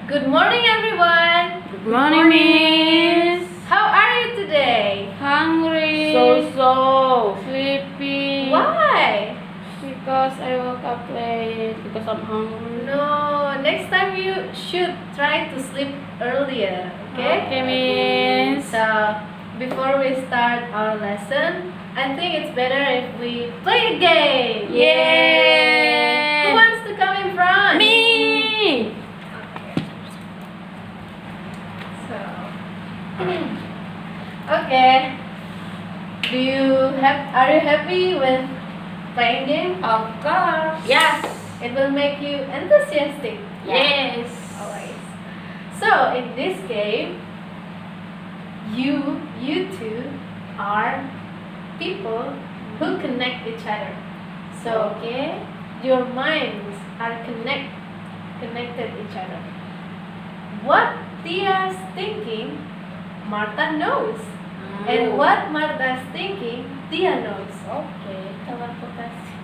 Good morning, everyone. Good morning, Miss. How are you today? Hungry. So. Sleepy. Why? Because I woke up late. Because I'm hungry. No, next time you should try to sleep earlier, okay? Okay, Miss. So, before we start our lesson, I think it's better if we play a game. Yay! Who wants to come in front? Me. So, okay. Are you happy with playing game? Of course. Yes. It will make you enthusiastic. Yes. Always. So in this game, you two are people who connect each other. So Okay. your minds are connected each other. What Tia's thinking, Martha knows. And what Martha's thinking, Tia knows. Okay. Telepathy.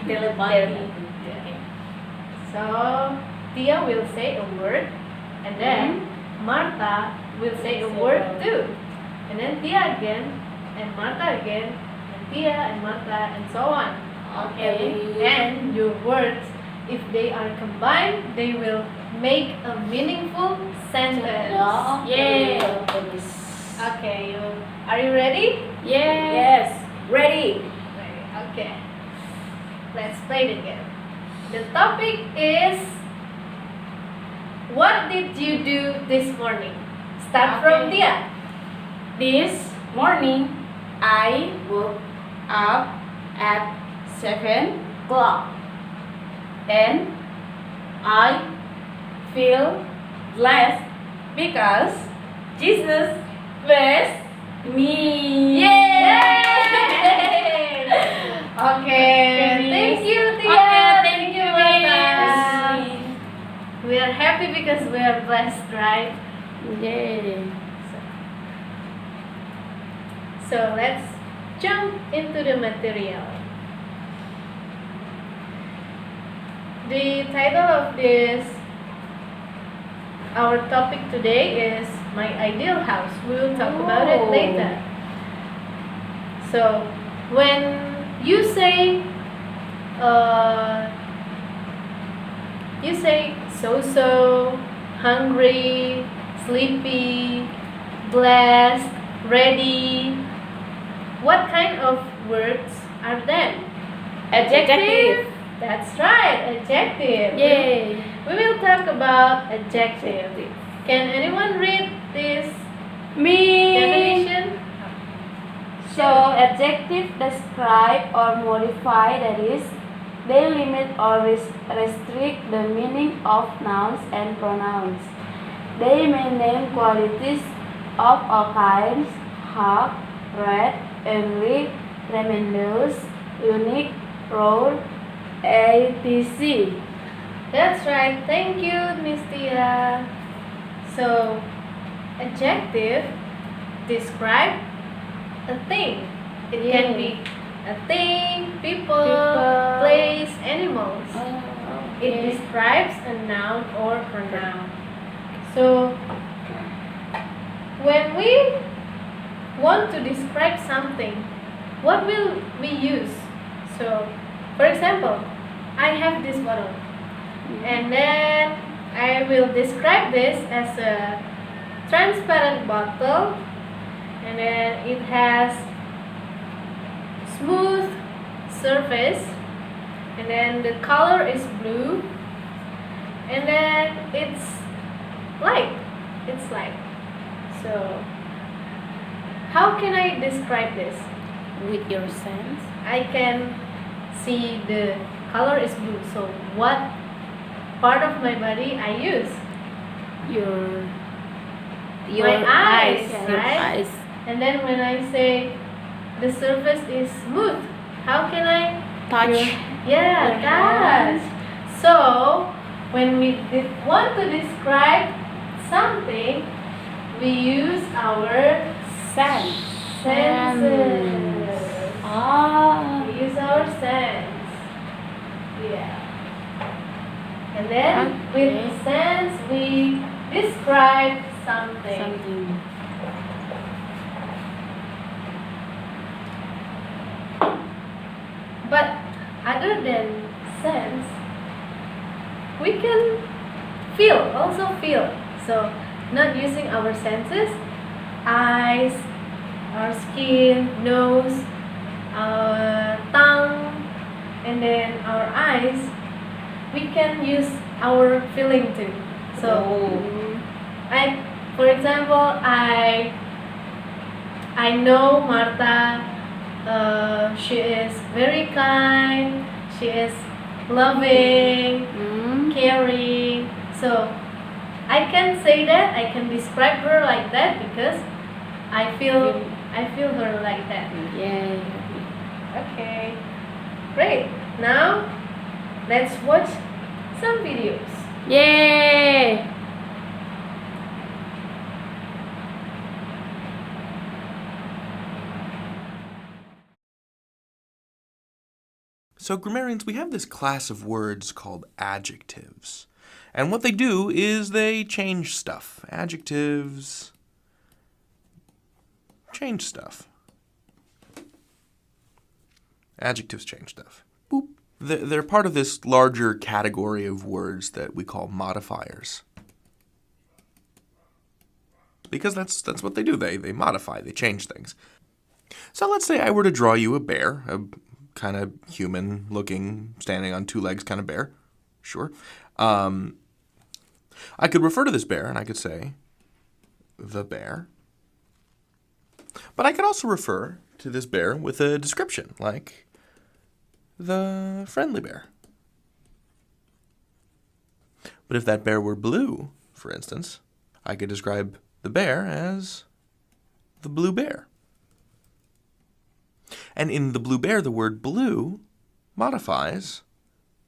Telepathy. Yeah. So Tia will say a word, and then Martha will say a word too, and then Tia again, and Martha again, and Tia and Martha, and so on. Okay. And your words, if they are combined, they will make a meaningful sentence. Yay. Okay, are you ready? Yes. Ready. Okay. Let's play the game. The topic is, what did you do this morning? Start from Okay. Tia. This morning, I woke up at 7 o'clock and I feel blessed because Jesus blessed me. Yay! Okay. Thank you, Tia. Okay, thank you, Martha. Miss. We are happy because we are blessed, right? Yay. So let's jump into the material. The title of our topic today is My Ideal House. We will talk about it Oh. later. So when you say so, hungry, sleepy, blessed, ready, what kind of words are them? Adjective. That's right, adjective. Yay. We will talk about adjective. Can anyone read this Me. definition? So, adjective describe or modify, that is, they limit or restrict the meaning of nouns and pronouns. They may name qualities of all kinds: hard, red, angry, tremendous, unique, rare, etc. That's right. Thank you, Miss Tia. So, adjective describe a thing. It can be a thing, people, place, animals. It describes a noun or pronoun. So, when we want to describe something, what will we use? So, for example, I have this bottle, and then I will describe this as a transparent bottle, and then it has smooth surface, and then the color is blue, and then it's light. So how can I describe this? With your sense. I can see the color is blue, so what part of my body I use? Your My eyes, Your right? eyes. And then when I say the surface is smooth, how can I Touch. Yeah, Your touch. So when we want to describe something, we use our Sense. senses. We use our sense. Yeah. And then With Okay. sense, we describe something. Something. But other than sense, we can also feel. So, not using our senses, eyes, our skin, nose, our tongue, and then our eyes, we can use our feeling too. So, Oh. for example, I know Marta. She is very kind. She is loving, caring. So I can say that. I can describe her like that because I feel her like that. Yeah. Okay, great. Now let's watch some videos. Yay! So grammarians, we have this class of words called adjectives. And what they do is they change stuff. Adjectives change stuff. Adjectives change stuff. Boop. They're part of this larger category of words that we call modifiers. Because that's what they do. They modify, they change things. So let's say I were to draw you a bear, a kind of human-looking, standing on two legs kind of bear. Sure. I could refer to this bear and I could say, the bear. But I could also refer to this bear with a description, like the friendly bear. But if that bear were blue, for instance, I could describe the bear as the blue bear. And in the blue bear, the word blue modifies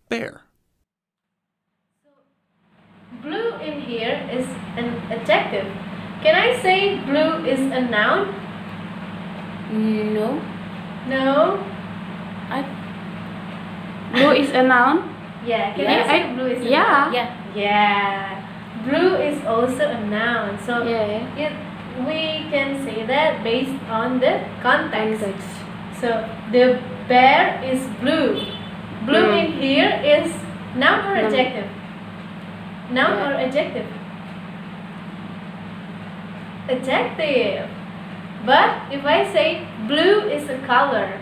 bear. Blue in here is an adjective. Can I say blue is a noun? No. No? Blue is a noun? Yeah, can Yeah, I say blue is a yeah. noun? Yeah. Blue is also a noun. So Yeah. we can say that based on the context. Context. So the bear is blue. Blue in here is noun or Noun. adjective? Noun Yeah. or adjective? Adjective. But if I say blue is a color,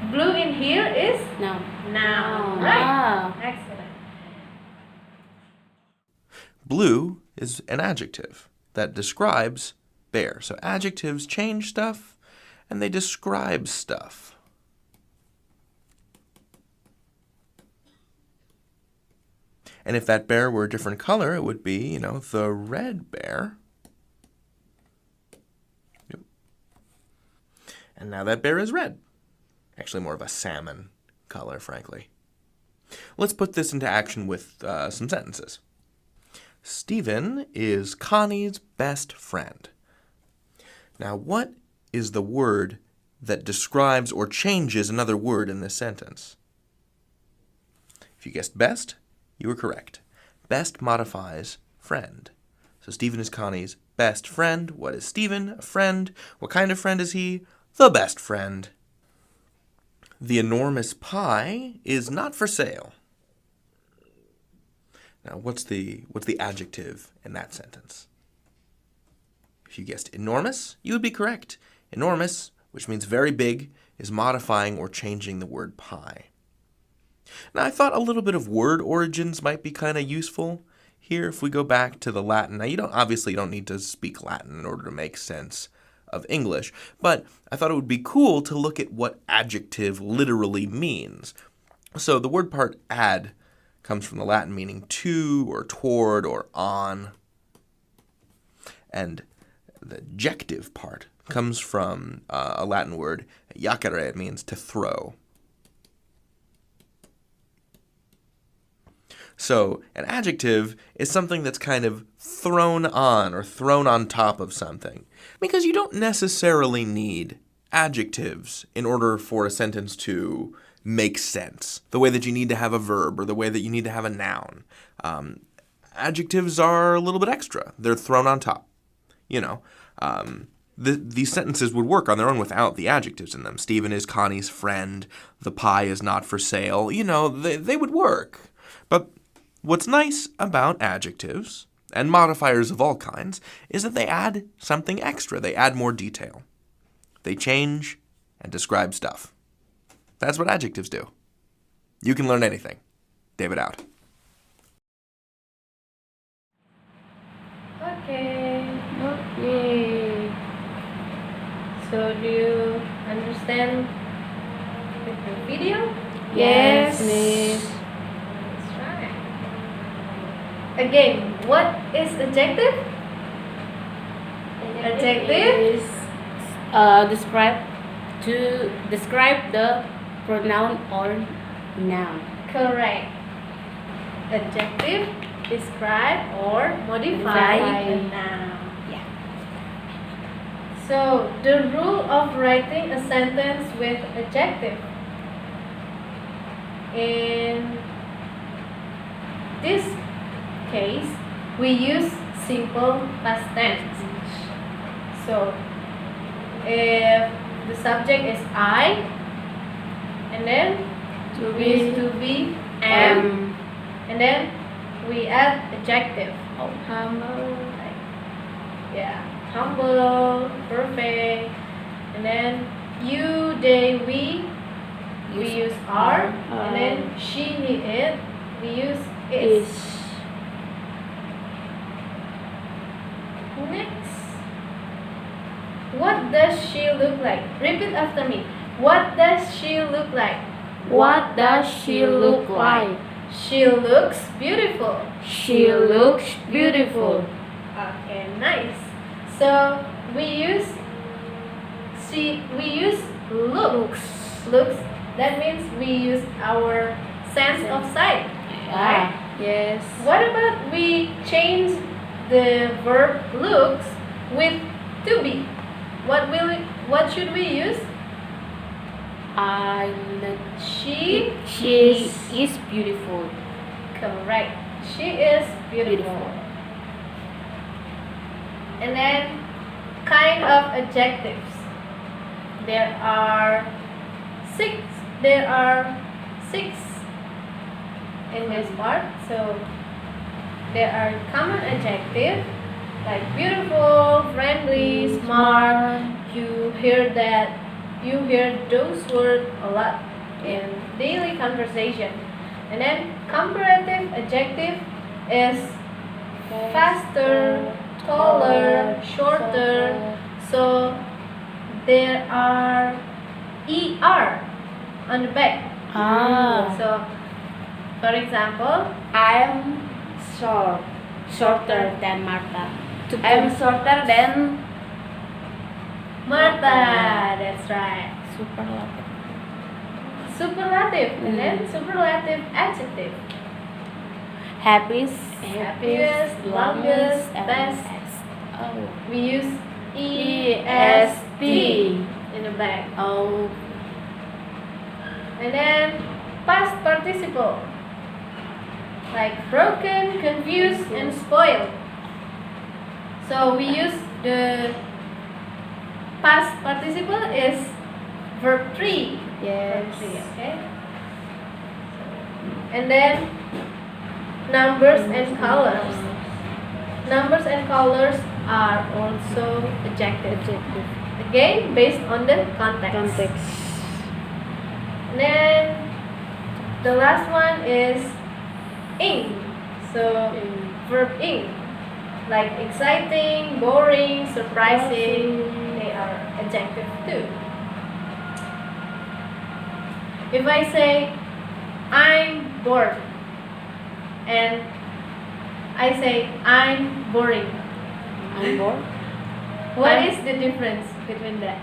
blue in here is No. noun. Oh. Right? Ah. Excellent. Blue is an adjective that describes bear. So adjectives change stuff and they describe stuff. And if that bear were a different color, it would be, the red bear. Yep. And now that bear is red. Actually more of a salmon color, frankly. Let's put this into action with some sentences. Stephen is Connie's best friend. Now, what is the word that describes or changes another word in this sentence? If you guessed best, you were correct. Best modifies friend. So Stephen is Connie's best friend. What is Stephen? A friend. What kind of friend is he? The best friend. The enormous pie is not for sale. Now, what's the adjective in that sentence? If you guessed enormous, you would be correct. Enormous, which means very big, is modifying or changing the word pie. Now, I thought a little bit of word origins might be kind of useful here if we go back to the Latin. Now, you don't need to speak Latin in order to make sense of English, but I thought it would be cool to look at what adjective literally means. So the word part ad comes from the Latin meaning to or toward or on. And the adjective part comes from a Latin word, jacere. It means to throw. So an adjective is something that's kind of thrown on or thrown on top of something. Because you don't necessarily need adjectives in order for a sentence to make sense. The way that you need to have a verb or the way that you need to have a noun. adjectives are a little bit extra. They're thrown on top. You know, these sentences would work on their own without the adjectives in them. Stephen is Connie's friend. The pie is not for sale. You know, they would work. But what's nice about adjectives and modifiers of all kinds is that they add something extra. They add more detail. They change and describe stuff. That's what adjectives do. You can learn anything. David out. Okay. Yay. So do you understand the video? Yes, Miss. That's right. Again, what is adjective? Adjective Is describe the pronoun or noun. correct. Adjective describe or modify a noun. Yeah. So the rule of writing a sentence with adjective. In this case, we use simple past tense. So if the subject is I, and then is to be am, and then we add adjective. Humble. Yeah, humble, perfect, and then you, they, we use are, and then she, he, it, we use is. Next, what does she look like? Repeat after me. What does she look like? What does she look like? She looks beautiful. She looks beautiful. Okay, nice. So we use looks. Looks. That means we use our sense of sight. Right? Yes. What about we change the verb looks with to be? What should we use? She is beautiful. correct. She is beautiful. And then kind of adjectives. There are six in this part. So there are common adjectives like beautiful, friendly, smart. You hear those words a lot in daily conversation. And then comparative adjective is faster, taller, shorter. So there are er on the back. So for example, I'm shorter than Martha. I'm shorter than Martha. That's right. superlative. Superlative. And then superlative adjective. Happiest, longest, best. Oh. We use est in the back. Oh. And then past participle, like broken, confused, and spoiled. So we use the past participle is verb 3. Yes. Verb 3, okay? And then numbers and colors. Numbers and colors are also adjective. Again, based on the context. And then the last one is ing. So verb ing, like exciting, boring, surprising, they are adjective too. If I say I'm bored and I say I'm boring, I'm bored. what is the difference between that?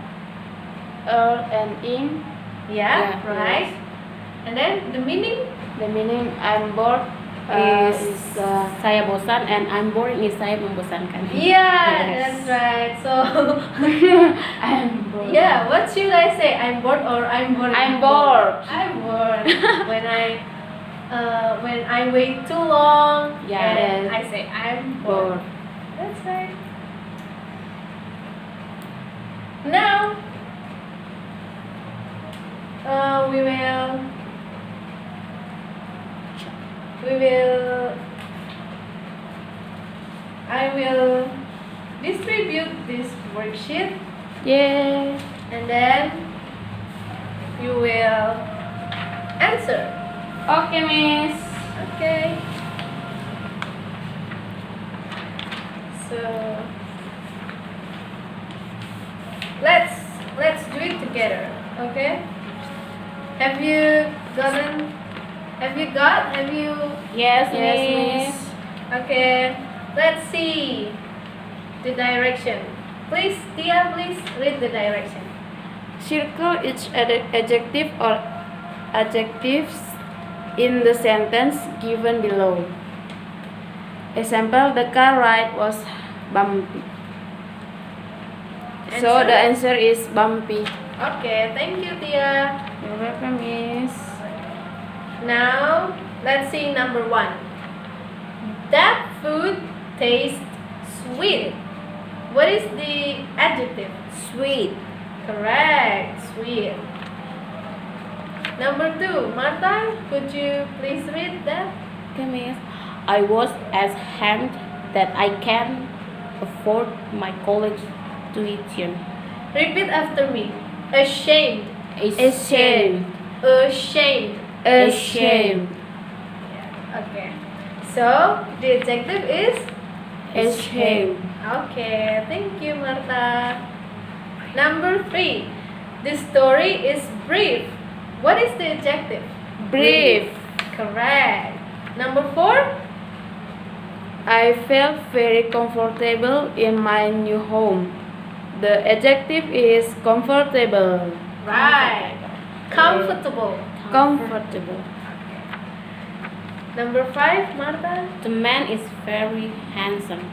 And in. Yeah, Yeah, right. yes. And then the meaning? The meaning I'm bored Is saya bosan, and I'm boring is saya membosankan. Yeah, Yes. that's right. So I'm bored. yeah, what should I say? I'm bored or I'm bored? I'm bored. I'm bored. when I wait too long, Yeah. and I say I'm bored. Bored. That's right. Now, we will. I will distribute this worksheet, Yeah. and then you will answer. Okay, Miss. Okay. So let's do it together. Okay. Have you gotten? Have you got? Have you? Yes, Yes, Miss. Okay. Let's see the direction. Please, Tia, please read the direction. Circle each adjective or adjectives in the sentence given below. Example, the car ride was bumpy. So Answer? the answer is bumpy. Okay, thank you, Tia. You're welcome, Miss. Now, let's see number 1. That food tastes sweet. What is the adjective? Sweet. Correct, sweet. Number 2, Martha, could you please read that? Okay, Miss. I was ashamed that I can't afford my college tuition. Repeat after me. Ashamed. Ashamed. Ashamed. Ashamed. Okay. So, the adjective is? Ashamed. Okay, thank you, Martha. Number 3, the story is brief. What is the adjective? Brief. Correct. Number 4, I felt very comfortable in my new home. The adjective is comfortable. right. Comfortable. Comfortable. Number 5, Martha. The man is very handsome.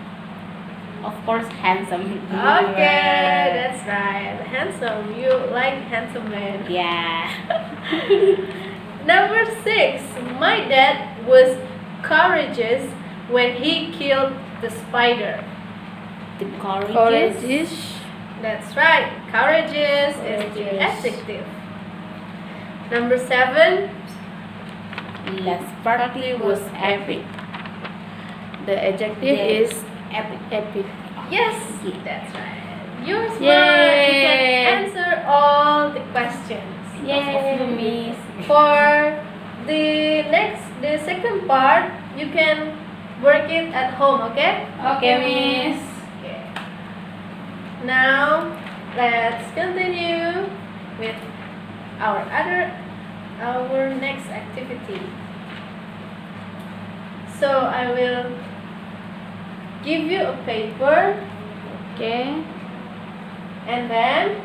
Of course, handsome. Okay, that's right. Handsome. You like handsome man. Yeah. Number 6, my dad was courageous when he killed the spider. The courageous. Courageous. That's right. Courageous is the Courageous. adjective. Number 7, Less sparkly was epic. The adjective The- is epic. Epic. yes, Yeah. that's right. You're smart. Yay. You can answer all the questions. Yay, Miss. For the second part, you can work it at home, okay? Okay, Miss. Okay. Now, let's continue with our next activity. So I will give you a paper, Okay. and then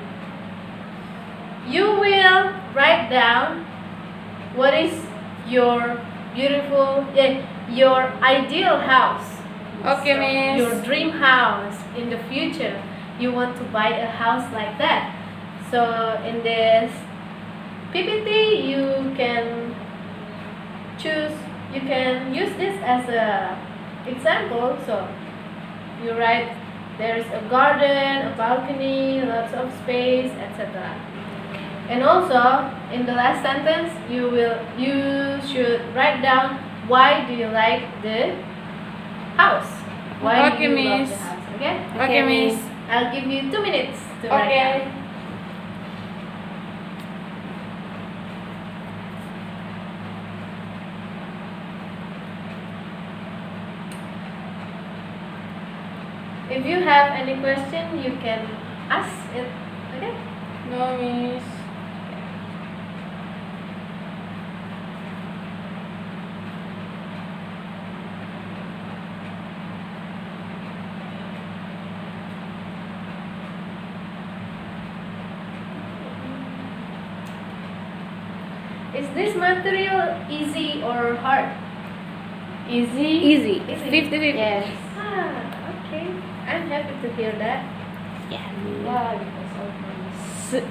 you will write down what is your your ideal house. Okay, Miss. Your dream house in the future. You want to buy a house like that. So in this PPT, you can use this as a example. So you write there's a garden, a balcony, lots of space, etc. And also in the last sentence, you should write down why do you like the house. Why Okay, do you love Miss. the house? Okay? Okay, Miss. I'll give you 2 minutes to write Okay. down. If you have any question, you can ask it. Okay? No, Miss. Is this material easy or hard? Easy. Easy. 50-50. Yes. Ah, okay. I'm happy to hear that. Yeah. Yeah, because of this.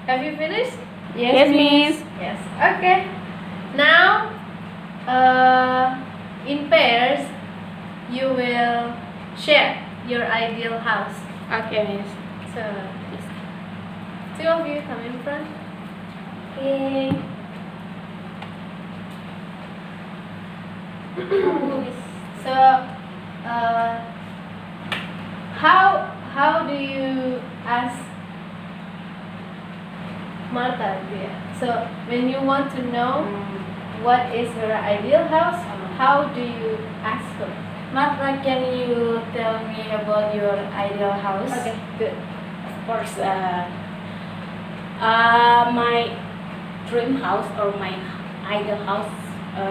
Have you finished? Yes, Miss. Yes. Okay. Now, in pairs, you will share your ideal house. Okay, Miss. So, two of you come in front. Okay. So, how do you ask Martha dear? So when you want to know what is her ideal house, how do you ask her? Martha, can you tell me about your ideal house? Okay, good. Of course, my dream house or my ideal house,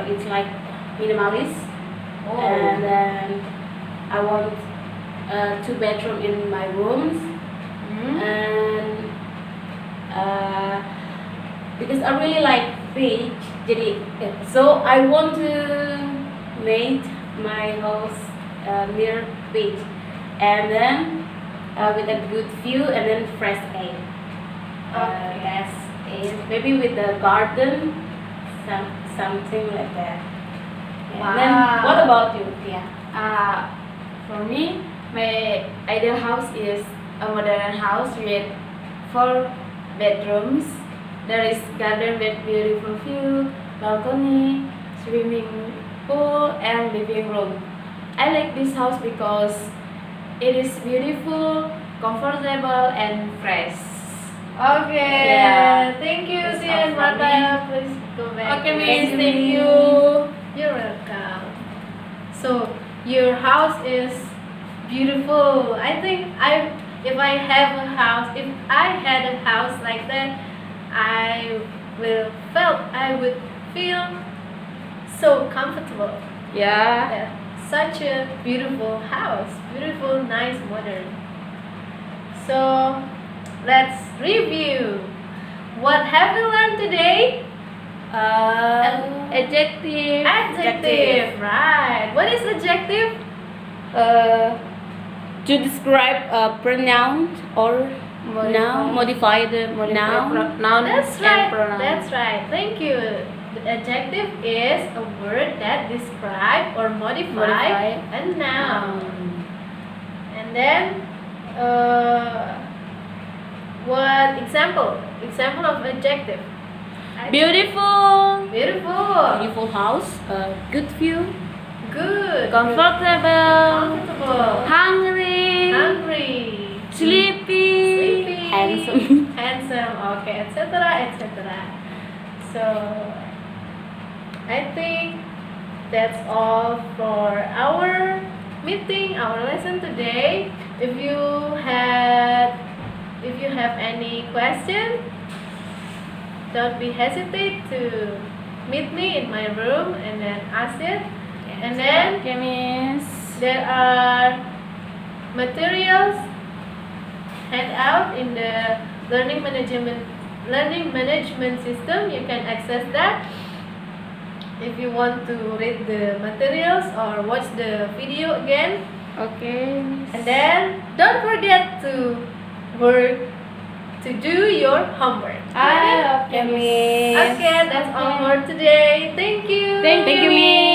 it's like minimalist, and then I want 2 bedroom in my rooms, and because I really like beach, jadi so I want to make my house near beach, and then with a good view and then fresh air. Okay. That's it. Maybe with the garden, something like that. And then, Wow. what about you, Tia? For me, my ideal house is a modern house with 4 bedrooms. There is garden with beautiful view, balcony, swimming pool, and living room. I like this house because it is beautiful, comfortable, and fresh. Okay. Yeah. Thank you, That's Sia and all from Martha. Please go back. Okay, Miss, Miss. thank you. You're welcome. So your house is beautiful. I think if I had a house like that, I would feel so comfortable. Yeah. Yeah, such a beautiful house, beautiful, nice, modern. So let's review. What have we learned today? Adjective. Adjective, right? What is adjective? To describe a pronoun or noun, modify the noun. Noun That's and right. pronoun. That's right. Thank you. The adjective is a word that describe or modify a noun. And then, what example? Example of adjective. Beautiful, Beautiful. Beautiful house, good view, Good. comfortable, Comfortable. hungry, Hungry. sleepy, Sleepy. handsome. Handsome. Okay, etc. etc. So I think that's all for our meeting, our lesson today. If you have any question, don't be hesitate to meet me in my room and then ask it. And then Okay, Miss. there are materials hand out in the learning management system. You can access that if you want to read the materials or watch the video again. Okay, Miss. And then don't forget to do your homework. Okay, Miss. Okay, that's all for today. Thank you. Thank you, Miss.